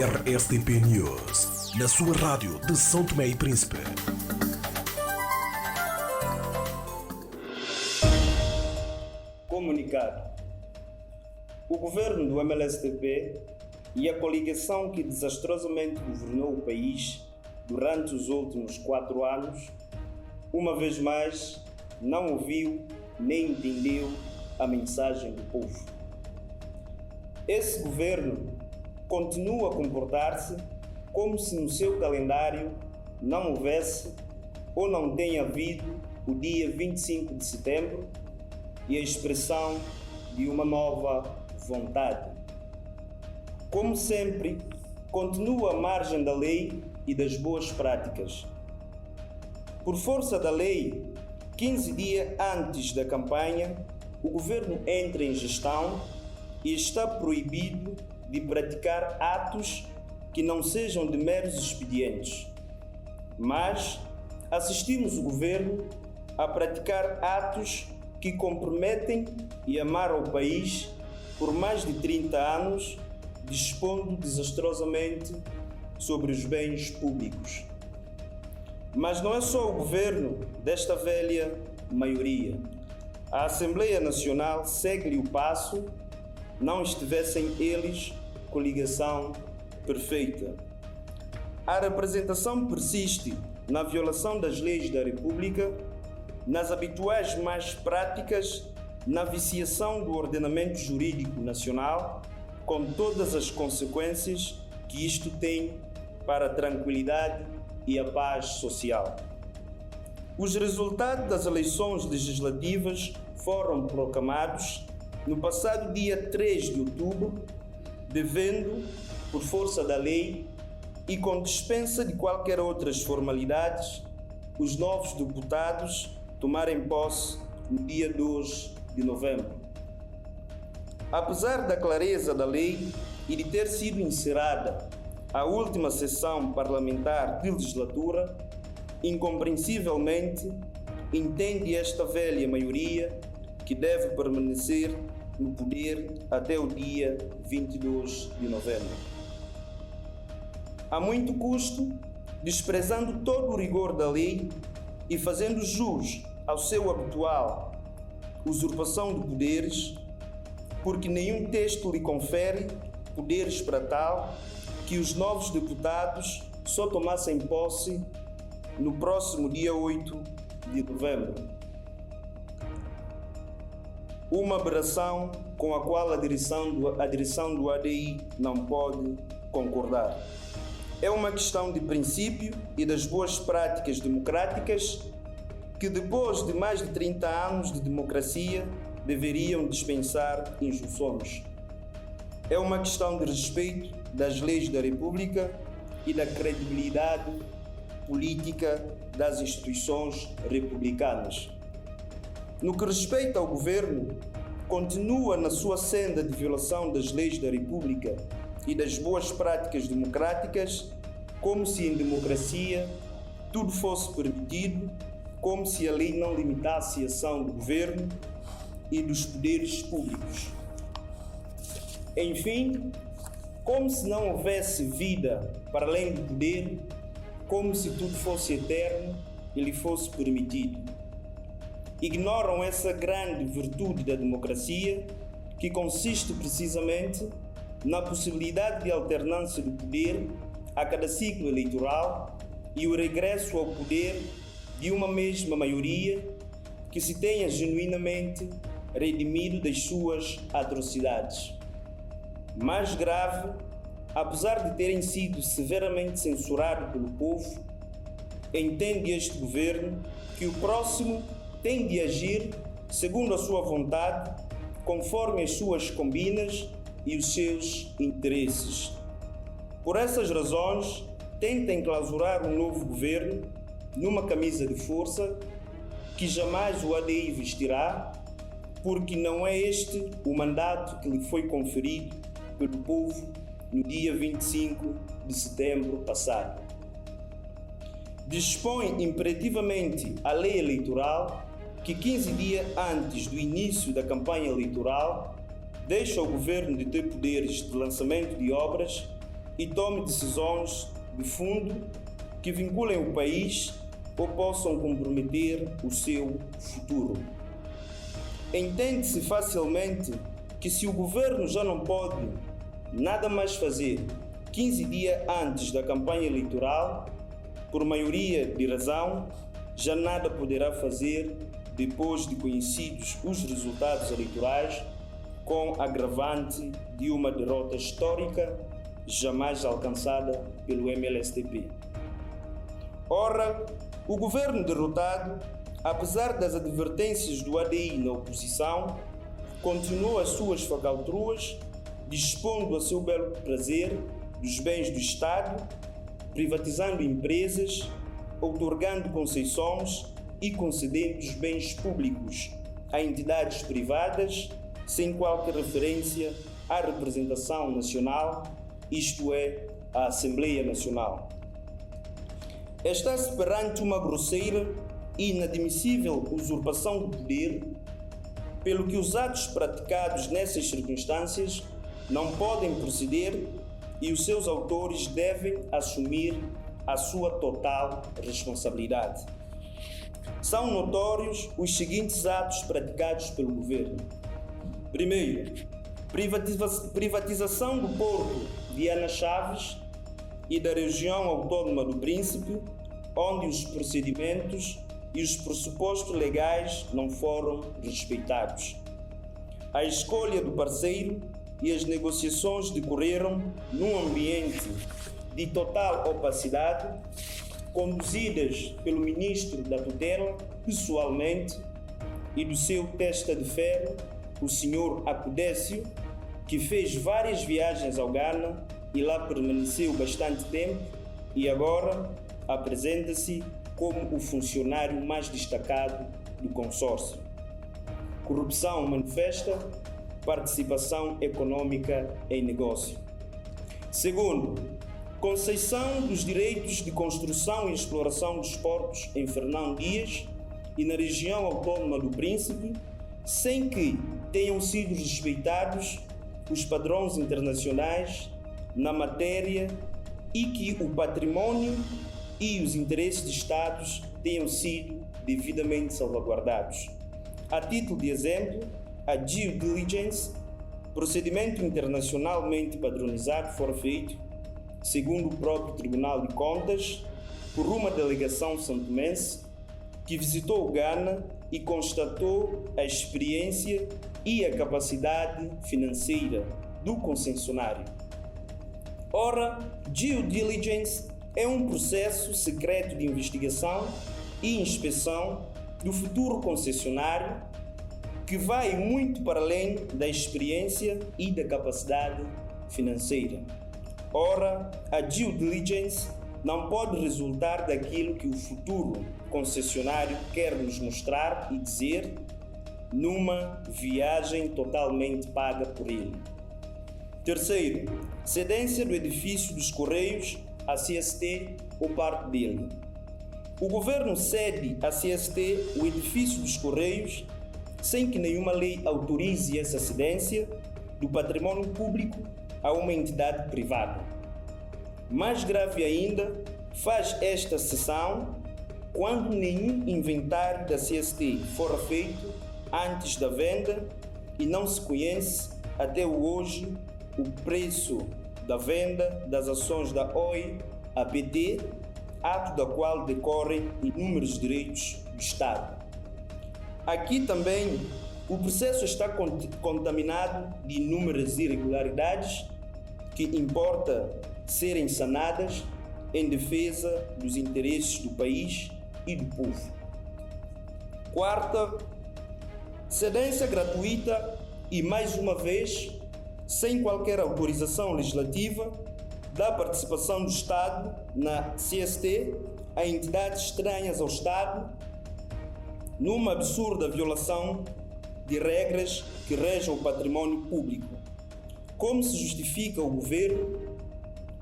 RSTP News, na sua rádio de São Tomé e Príncipe. Comunicado. O governo do MLSTP e a coligação que desastrosamente governou o país durante os últimos 4 anos, uma vez mais, não ouviu nem entendeu a mensagem do povo. Esse governo continua a comportar-se como se no seu calendário não houvesse ou não tenha havido o dia 25 de setembro e a expressão de uma nova vontade. Como sempre, continua à margem da lei e das boas práticas. Por força da lei, 15 dias antes da campanha, o governo entra em gestão e está proibido de praticar atos que não sejam de meros expedientes. Mas assistimos o governo a praticar atos que comprometem e amar ao país por mais de 30 anos, dispondo desastrosamente sobre os bens públicos. Mas não é só o governo desta velha maioria. A Assembleia Nacional segue-lhe o passo, não estivessem eles coligação perfeita. A representação persiste na violação das leis da República, nas habituais más práticas, na viciação do ordenamento jurídico nacional, com todas as consequências que isto tem para a tranquilidade e a paz social. Os resultados das eleições legislativas foram proclamados no passado dia 3 de outubro, devendo, por força da lei e com dispensa de qualquer outras formalidades, os novos deputados tomarem posse no dia 2 de novembro. Apesar da clareza da lei e de ter sido encerrada a última sessão parlamentar de legislatura, incompreensivelmente entende esta velha maioria que deve permanecer no poder até o dia 22 de novembro. A muito custo, desprezando todo o rigor da lei e fazendo jus ao seu habitual usurpação de poderes, porque nenhum texto lhe confere poderes para tal, que os novos deputados só tomassem posse no próximo dia 8 de novembro. Uma aberração com a qual a direção do ADI não pode concordar. É uma questão de princípio e das boas práticas democráticas que, depois de mais de 30 anos de democracia, deveriam dispensar injunções. É uma questão de respeito das leis da República e da credibilidade política das instituições republicanas. No que respeita ao governo, continua na sua senda de violação das leis da República e das boas práticas democráticas, como se em democracia tudo fosse permitido, como se a lei não limitasse a ação do governo e dos poderes públicos. Enfim, como se não houvesse vida para além do poder, como se tudo fosse eterno e lhe fosse permitido. Ignoram essa grande virtude da democracia, que consiste precisamente na possibilidade de alternância do poder a cada ciclo eleitoral e o regresso ao poder de uma mesma maioria que se tenha genuinamente redimido das suas atrocidades. Mais grave, apesar de terem sido severamente censurados pelo povo, entende este governo que o próximo tem de agir segundo a sua vontade, conforme as suas combinas e os seus interesses. Por essas razões, tenta enclausurar um novo governo numa camisa de força que jamais o ADI vestirá, porque não é este o mandato que lhe foi conferido pelo povo no dia 25 de setembro passado. Dispõe imperativamente a lei eleitoral que 15 dias antes do início da campanha eleitoral deixa o governo de ter poderes de lançamento de obras e tome decisões de fundo que vinculem o país ou possam comprometer o seu futuro. Entende-se facilmente que se o governo já não pode nada mais fazer 15 dias antes da campanha eleitoral, por maioria de razão, já nada poderá fazer depois de conhecidos os resultados eleitorais, com agravante de uma derrota histórica jamais alcançada pelo MLSTP. Ora, o governo derrotado, apesar das advertências do ADI na oposição, continuou as suas falcatruas, dispondo a seu belo prazer dos bens do Estado, privatizando empresas, outorgando concessões e concedendo os bens públicos a entidades privadas, sem qualquer referência à representação nacional, isto é, à Assembleia Nacional. Está-se perante uma grosseira e inadmissível usurpação do poder, pelo que os atos praticados nessas circunstâncias não podem proceder e os seus autores devem assumir a sua total responsabilidade. São notórios os seguintes atos praticados pelo governo. Primeiro, privatização do porto de Ana Chaves e da região autónoma do Príncipe, onde os procedimentos e os pressupostos legais não foram respeitados. A escolha do parceiro e as negociações decorreram num ambiente de total opacidade, conduzidas pelo ministro da tutela pessoalmente e do seu testa de ferro, o Sr. Acudécio, que fez várias viagens ao Ghana e lá permaneceu bastante tempo e agora apresenta-se como o funcionário mais destacado do consórcio. Corrupção manifesta, participação econômica em negócio. Segundo, concessão dos direitos de construção e exploração dos portos em Fernão Dias e na região autónoma do Príncipe, sem que tenham sido respeitados os padrões internacionais na matéria e que o patrimônio e os interesses de Estados tenham sido devidamente salvaguardados. A título de exemplo, a due diligence, procedimento internacionalmente padronizado, for feito, segundo o próprio Tribunal de Contas, por uma delegação santomense que visitou o Ghana e constatou a experiência e a capacidade financeira do concessionário. Ora, due diligence é um processo secreto de investigação e inspeção do futuro concessionário que vai muito para além da experiência e da capacidade financeira. Ora, a due diligence não pode resultar daquilo que o futuro concessionário quer nos mostrar e dizer numa viagem totalmente paga por ele. Terceiro, cedência do edifício dos Correios à CST ou parte dele. O governo cede à CST o edifício dos Correios sem que nenhuma lei autorize essa cedência do patrimônio público a uma entidade privada. Mais grave ainda, faz esta cessão quando nenhum inventário da CST for feito antes da venda e não se conhece até hoje o preço da venda das ações da OI à PT, ato da qual decorrem inúmeros direitos do Estado. Aqui também o processo está contaminado de inúmeras irregularidades que importa serem sanadas em defesa dos interesses do país e do povo. Quarta, cedência gratuita e, mais uma vez, sem qualquer autorização legislativa, da participação do Estado na CST a entidades estranhas ao Estado, numa absurda violação de regras que regem o patrimônio público. Como se justifica o governo,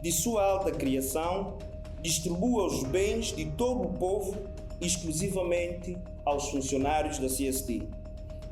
de sua alta criação, distribua os bens de todo o povo exclusivamente aos funcionários da CST,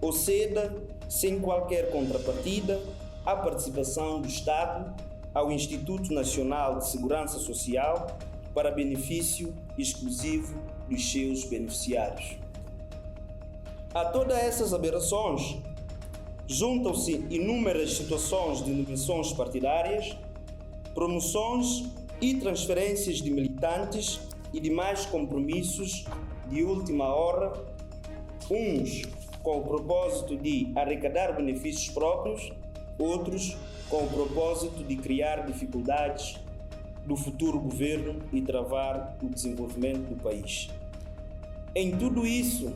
ou ceda, sem qualquer contrapartida, a participação do Estado ao Instituto Nacional de Segurança Social para benefício exclusivo dos seus beneficiários. A todas essas aberrações juntam-se inúmeras situações de nomeações partidárias, promoções e transferências de militantes e demais compromissos de última hora, uns com o propósito de arrecadar benefícios próprios, outros com o propósito de criar dificuldades do futuro governo e travar o desenvolvimento do país. Em tudo isso,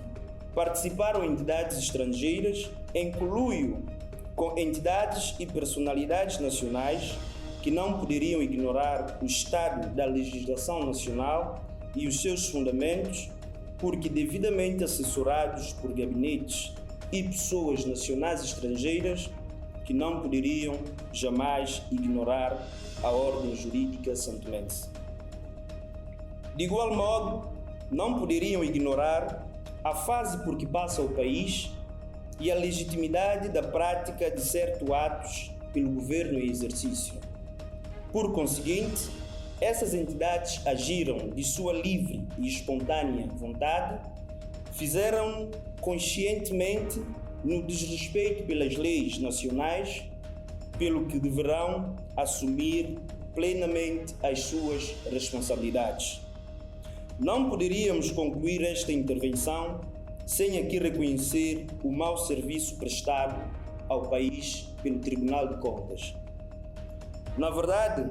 participaram entidades estrangeiras, em conluio com entidades e personalidades nacionais que não poderiam ignorar o estado da legislação nacional e os seus fundamentos, porque devidamente assessorados por gabinetes e pessoas nacionais e estrangeiras que não poderiam jamais ignorar a ordem jurídica santomense. De igual modo, não poderiam ignorar a fase por que passa o país e a legitimidade da prática de certos atos pelo governo em exercício. Por conseguinte, essas entidades agiram de sua livre e espontânea vontade, fizeram conscientemente no desrespeito pelas leis nacionais, pelo que deverão assumir plenamente as suas responsabilidades. Não poderíamos concluir esta intervenção sem aqui reconhecer o mau serviço prestado ao país pelo Tribunal de Contas. Na verdade,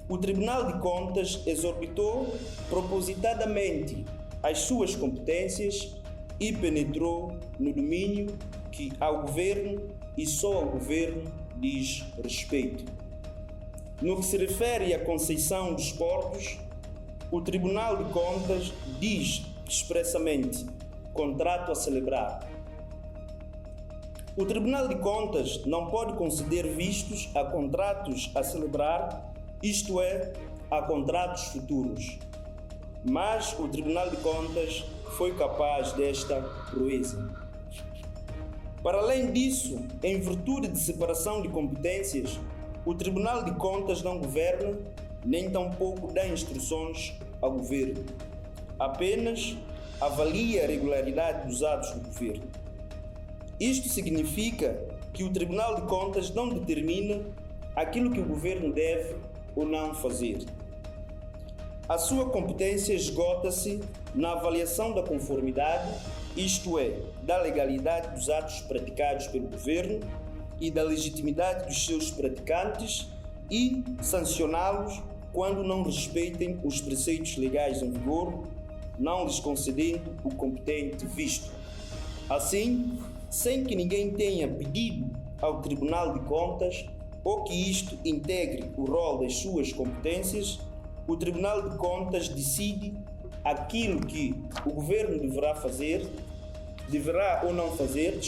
o Tribunal de Contas exorbitou propositadamente as suas competências e penetrou no domínio que ao governo e só ao governo diz respeito. No que se refere à concessão dos portos, o Tribunal de Contas diz expressamente contrato a celebrar. O Tribunal de Contas não pode conceder vistos a contratos a celebrar, isto é, a contratos futuros. Mas o Tribunal de Contas foi capaz desta proeza. Para além disso, em virtude de separação de competências, o Tribunal de Contas não governa, nem tampouco dá instruções ao governo. Apenas avalia a regularidade dos atos do governo. Isto significa que o Tribunal de Contas não determina aquilo que o governo deve ou não fazer. A sua competência esgota-se na avaliação da conformidade, isto é, da legalidade dos atos praticados pelo governo e da legitimidade dos seus praticantes e sancioná-los quando não respeitem os preceitos legais em vigor, não lhes concedendo o competente visto. Assim, sem que ninguém tenha pedido ao Tribunal de Contas ou que isto integre o rol das suas competências, o Tribunal de Contas decide aquilo que o governo deverá ou não fazer,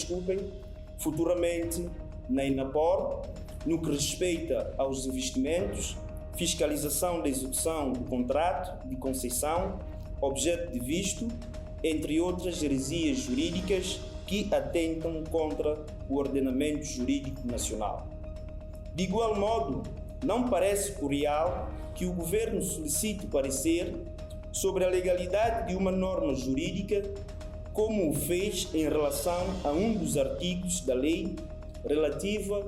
futuramente na INAPOR, no que respeita aos investimentos, fiscalização da execução do contrato de concessão, objeto de visto, entre outras heresias jurídicas que atentam contra o ordenamento jurídico nacional. De igual modo, não parece curial que o governo solicite parecer sobre a legalidade de uma norma jurídica, como o fez em relação a um dos artigos da lei relativa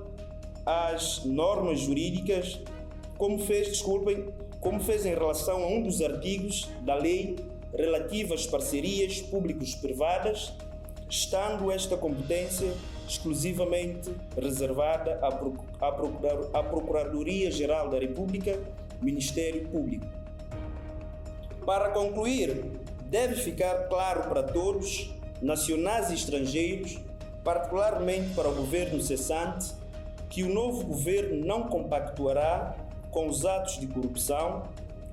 às normas jurídicas, como fez em relação a um dos artigos da lei relativa às parcerias públicos-privadas, estando esta competência exclusivamente reservada à Procuradoria-Geral da República, Ministério Público. Para concluir, deve ficar claro para todos, nacionais e estrangeiros, particularmente para o governo cessante, que o novo governo não compactuará com os atos de corrupção,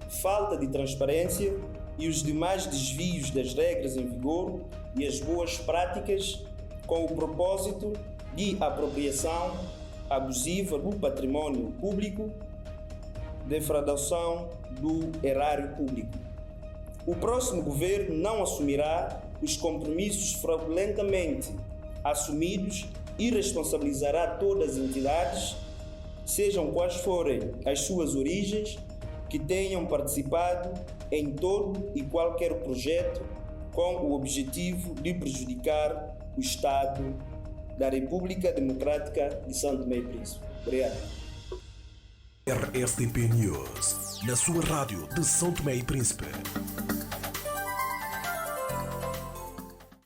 falta de transparência e os demais desvios das regras em vigor e as boas práticas com o propósito de apropriação abusiva do patrimônio público, defraudação do erário público. O próximo governo não assumirá os compromissos fraudulentamente assumidos e responsabilizará todas as entidades sejam quais forem as suas origens, que tenham participado em todo e qualquer projeto com o objetivo de prejudicar o Estado da República Democrática de São Tomé e Príncipe. Obrigado. RSTP News, na sua rádio de São Tomé e Príncipe.